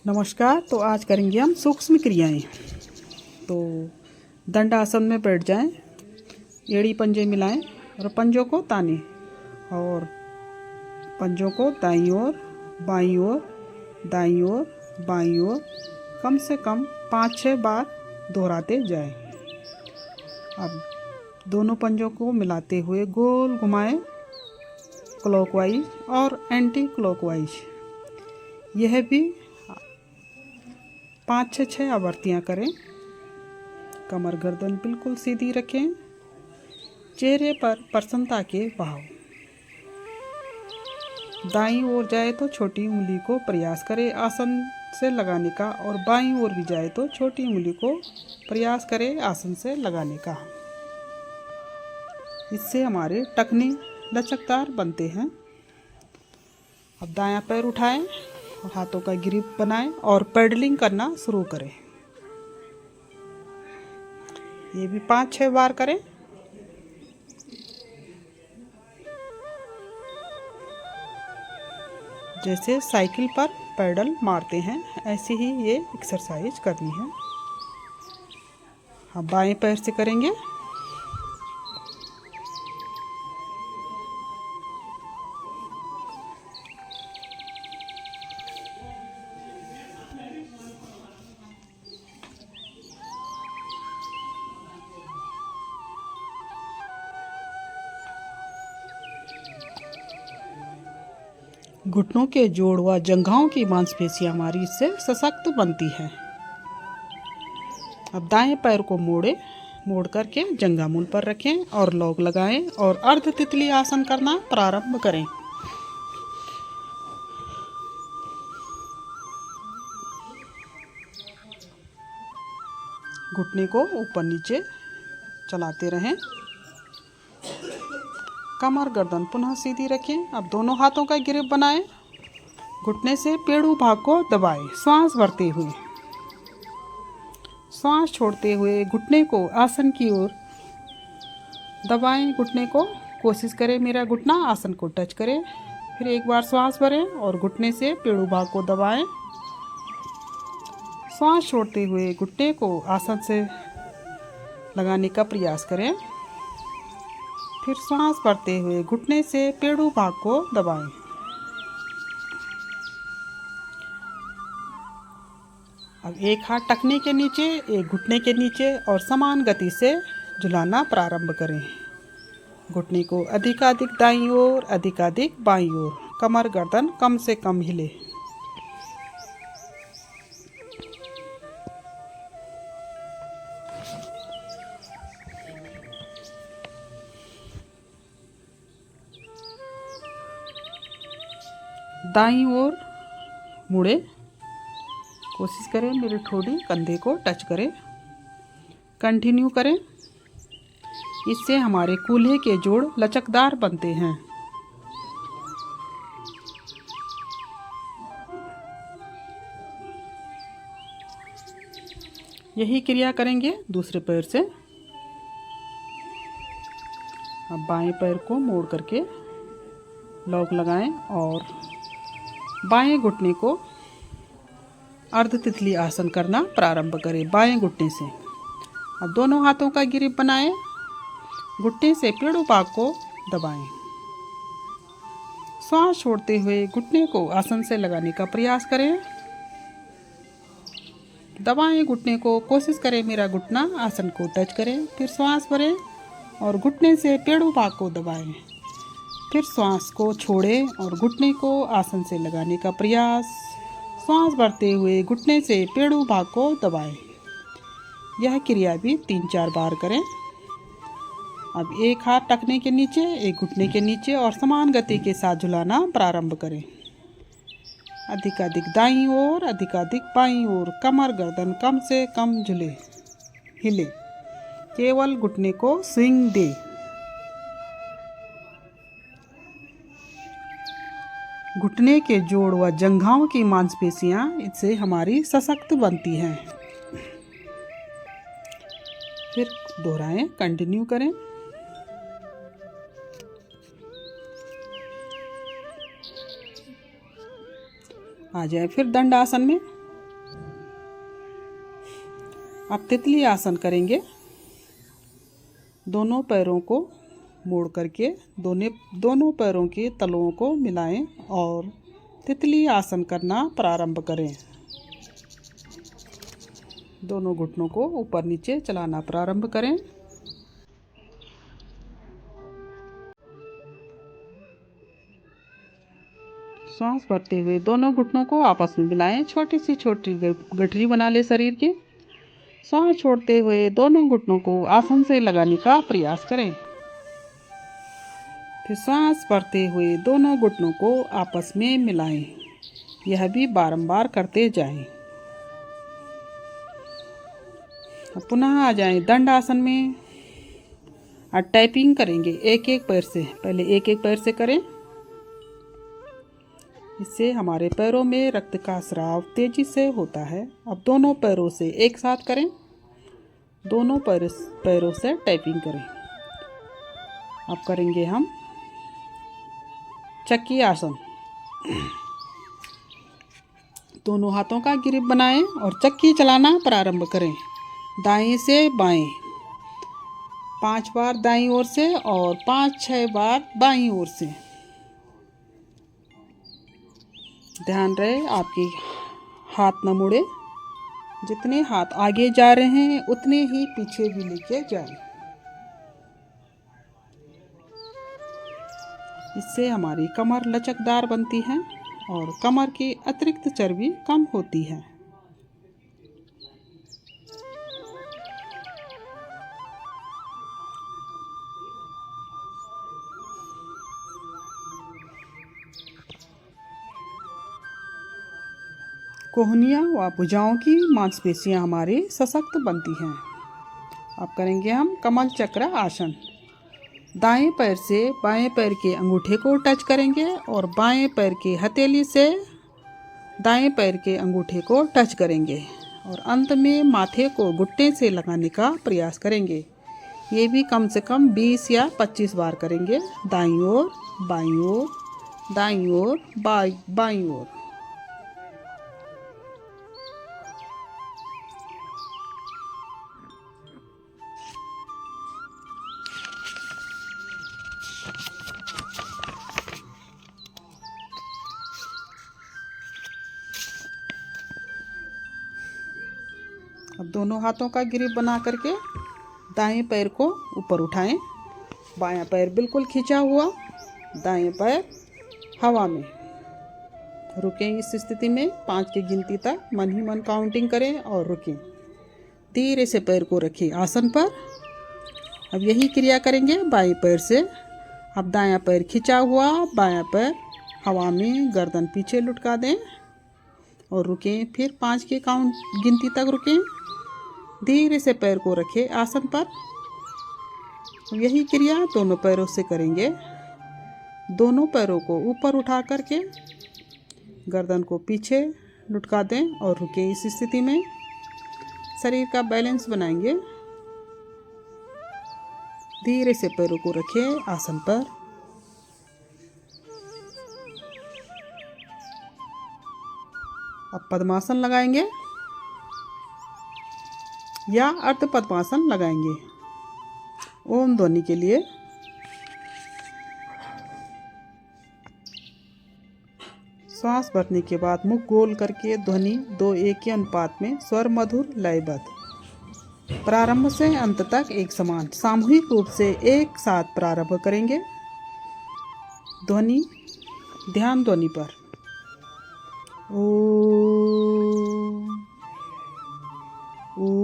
नमस्कार। तो आज करेंगे हम सूक्ष्म क्रियाएं। तो दंडासन में बैठ जाएं, एड़ी पंजे मिलाएं और पंजों को तानें और पंजों को दाईं ओर बाईं ओर दाईं ओर बाईं ओर कम से कम 5-6 बार दोहराते जाएं। अब दोनों पंजों को मिलाते हुए गोल घुमाएं, क्लॉकवाइज और एंटी क्लॉकवाइज। यह भी 5-6 आवर्तियाँ करें। कमर गर्दन बिल्कुल सीधी रखें, चेहरे पर प्रसन्नता के भाव। दाईं ओर जाए तो छोटी उंगली को प्रयास करें आसन से लगाने का और बाईं ओर भी जाए तो छोटी उंगली को प्रयास करें आसन से लगाने का। इससे हमारे टखने लचकदार बनते हैं। अब दायां पैर उठाएं और हाथों का ग्रिप बनाएं और पेडलिंग करना शुरू करें। ये भी 5-6 बार करें। जैसे साइकिल पर पैडल मारते हैं ऐसे ही ये एक्सरसाइज करनी है। अब बाएं पैर से करेंगे। घुटनों के जोड़ व जंघाओं की मांसपेशियां हमारी इससे सशक्त बनती हैं। अब दाएं पैर को मोड़ करके जंघा मूल पर रखें और लॉक लगाएं और अर्ध तितली आसन करना प्रारंभ करें। घुटने को ऊपर नीचे चलाते रहें। कमर गर्दन पुनः सीधी रखें। अब दोनों हाथों का ग्रिप बनाएं। घुटने से पेड़ू भाग को दबाएं, श्वास भरते हुए। श्वास छोड़ते हुए घुटने को आसन की ओर दबाएं। घुटने को कोशिश करें मेरा घुटना आसन को टच करे। फिर एक बार श्वास भरें और घुटने से पेड़ू भाग को दबाएं। श्वास छोड़ते हुए घुटने को आसन से लगाने का प्रयास करें। फिर श्वास भरते हुए घुटने से पेड़ू भाग को दबाएं। अब एक हाथ टखने के नीचे, एक घुटने के नीचे और समान गति से झुलाना प्रारंभ करें। घुटने को अधिकाधिक दाईं ओर, अधिकाधिक बाईं ओर। कमर गर्दन कम से कम हिले। दाईं ओर मुड़े, कोशिश करें मेरी ठोड़ी कंधे को टच करे। कंटिन्यू करें। इससे हमारे कूल्हे के जोड़ लचकदार बनते हैं। यही क्रिया करेंगे दूसरे पैर से। अब बाएं पैर को मोड़ करके लॉक लगाएं और बाएं घुटने को अर्ध तितली आसन करना प्रारंभ करें बाएं घुटने से। अब दोनों हाथों का ग्रिप बनाएं। घुटने से पेड़ू भाग को दबाएं। श्वास छोड़ते हुए घुटने को आसन से लगाने का प्रयास करें। दबाएं घुटने को, कोशिश करें मेरा घुटना आसन को टच करे। फिर श्वास भरें और घुटने से पेड़ू भाग को दबाएं। फिर श्वास को छोड़ें और घुटने को आसन से लगाने का प्रयास। श्वास भरते हुए घुटने से पेड़ू भाग को दबाएं। यह क्रिया भी 3-4 बार करें। अब एक हाथ टखने के नीचे, एक घुटने के नीचे और समान गति के साथ झुलाना प्रारंभ करें। अधिकाधिक दाईं ओर, अधिकाधिक बाईं ओर। कमर गर्दन कम से कम हिले। केवल घुटने को स्विंग दे। घुटने के जोड़ व जंघाओं की मांसपेशियां इससे हमारी सशक्त बनती हैं। फिर दोहराएं, कंटिन्यू करें। आ जाए फिर दंड आसन में। अब तितली आसन करेंगे। दोनों पैरों को मोड़ करके दोनों पैरों के तलुओं को मिलाएं और तितली आसन करना प्रारंभ करें। दोनों घुटनों को ऊपर नीचे चलाना प्रारंभ करें। सांस भरते हुए दोनों घुटनों को आपस में मिलाएं। छोटी गठरी बना ले शरीर की। सांस छोड़ते हुए दोनों घुटनों को आसन से लगाने का प्रयास करें। फिर सांस भरते हुए दोनों घुटनों को आपस में मिलाएं। यह भी बारंबार करते जाएं। अब पुनः आ जाएं दंड आसन में। अब टाइपिंग करेंगे एक एक पैर से। पहले एक एक पैर से करें। इससे हमारे पैरों में रक्त का स्राव तेजी से होता है। अब दोनों पैरों से एक साथ करें। दोनों पैरों से टाइपिंग करें। अब करेंगे हम चक्की आसन। दोनों हाथों का ग्रिप बनाएं और चक्की चलाना प्रारंभ करें। दाएं से बाएं 5 बार दाईं ओर से और 5-6 बार बाईं ओर से। ध्यान रहे आपके हाथ न मुड़े। जितने हाथ आगे जा रहे हैं उतने ही पीछे भी लेके जाएं। इससे हमारी कमर लचकदार बनती है और कमर की अतिरिक्त चर्बी कम होती है। कोहनियाँ व भुजाओं की मांसपेशियाँ हमारी सशक्त बनती हैं। अब करेंगे हम कमल चक्र आसन। दाएं पैर से बाएं पैर के अंगूठे को टच करेंगे और बाएं पैर के हथेली से दाएं पैर के अंगूठे को टच करेंगे और अंत में माथे को घुटने से लगाने का प्रयास करेंगे। ये भी कम से कम 20 या 25 बार करेंगे। दाईं ओर बाईं ओर, दाईं ओर बाईं ओर। अब दोनों हाथों का ग्रिप बना करके दाएं पैर को ऊपर उठाएं। बायां पैर बिल्कुल खींचा हुआ, दाएं पैर हवा में। रुकें इस स्थिति में 5 की गिनती तक मन ही मन काउंटिंग करें और रुकें। धीरे से पैर को रखें आसन पर। अब यही क्रिया करेंगे बाएं पैर से। अब दायां पैर खींचा हुआ, बायां पैर हवा में, गर्दन पीछे लुटका दें और रुकें। फिर 5 की गिनती तक रुकें। धीरे से पैर को रखें आसन पर। यही क्रिया दोनों पैरों से करेंगे। दोनों पैरों को ऊपर उठा करके गर्दन को पीछे लुटका दें और रुकें इस स्थिति में। शरीर का बैलेंस बनाएंगे। धीरे से पैरों को रखें आसन पर। अब पद्मासन लगाएंगे या अर्ध पद्मासन लगाएंगे। ओम ध्वनि के लिए श्वास भरने के बाद मुख गोल करके ध्वनि 2:1 के अनुपात में स्वर मधुर लयबद्ध प्रारंभ से अंत तक एक समान सामूहिक रूप से एक साथ प्रारंभ करेंगे। ध्वनि ध्यान ध्वनि पर। ओम ओम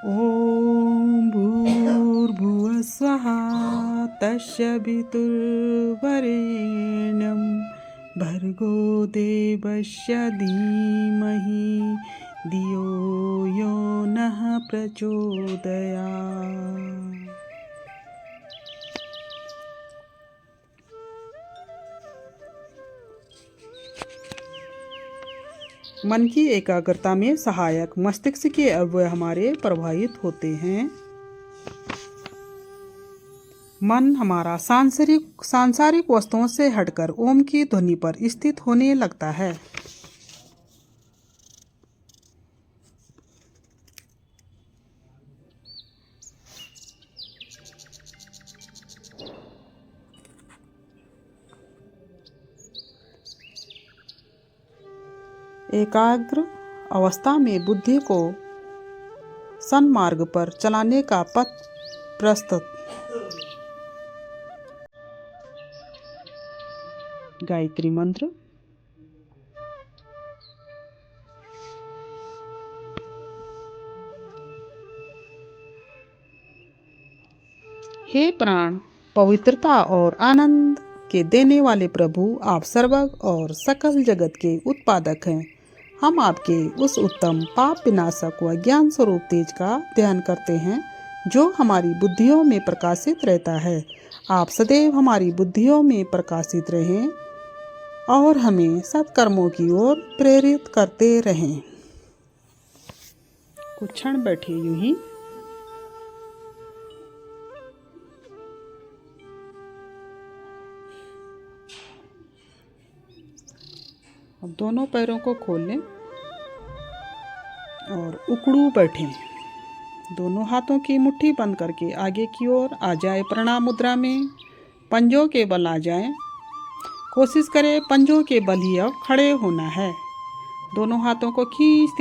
ओम भूर्भुवः स्वः तस्य वितुर्वरेण्यं भर्गो देवस्य धीमहि धियो यो नः प्रचोदयात्। मन की एकाग्रता में सहायक मस्तिष्क के अवयव हमारे प्रभावित होते हैं। मन हमारा सांसारिक वस्तुओं से हटकर ओम की ध्वनि पर स्थित होने लगता है। एकाग्र अवस्था में बुद्धि को सन्मार्ग पर चलाने का पथ प्रस्तुत। गायत्री मंत्र। हे प्राण, पवित्रता और आनंद के देने वाले प्रभु, आप सर्वज्ञ और सकल जगत के उत्पादक हैं। हम आपके उस उत्तम पाप विनाशक व ज्ञान स्वरूप तेज का ध्यान करते हैं जो हमारी बुद्धियों में प्रकाशित रहता है। आप सदैव हमारी बुद्धियों में प्रकाशित रहें और हमें सत्कर्मों की ओर प्रेरित करते रहें। कुछ क्षण बैठिए यूं ही। अब दोनों पैरों को खोल लें और उकड़ू बैठें। दोनों हाथों की मुट्ठी बंद करके आगे की ओर आ जाए प्रणाम मुद्रा में। पंजों के बल आ जाएं। कोशिश करें पंजों के बल ही अब खड़े होना है। दोनों हाथों को खींच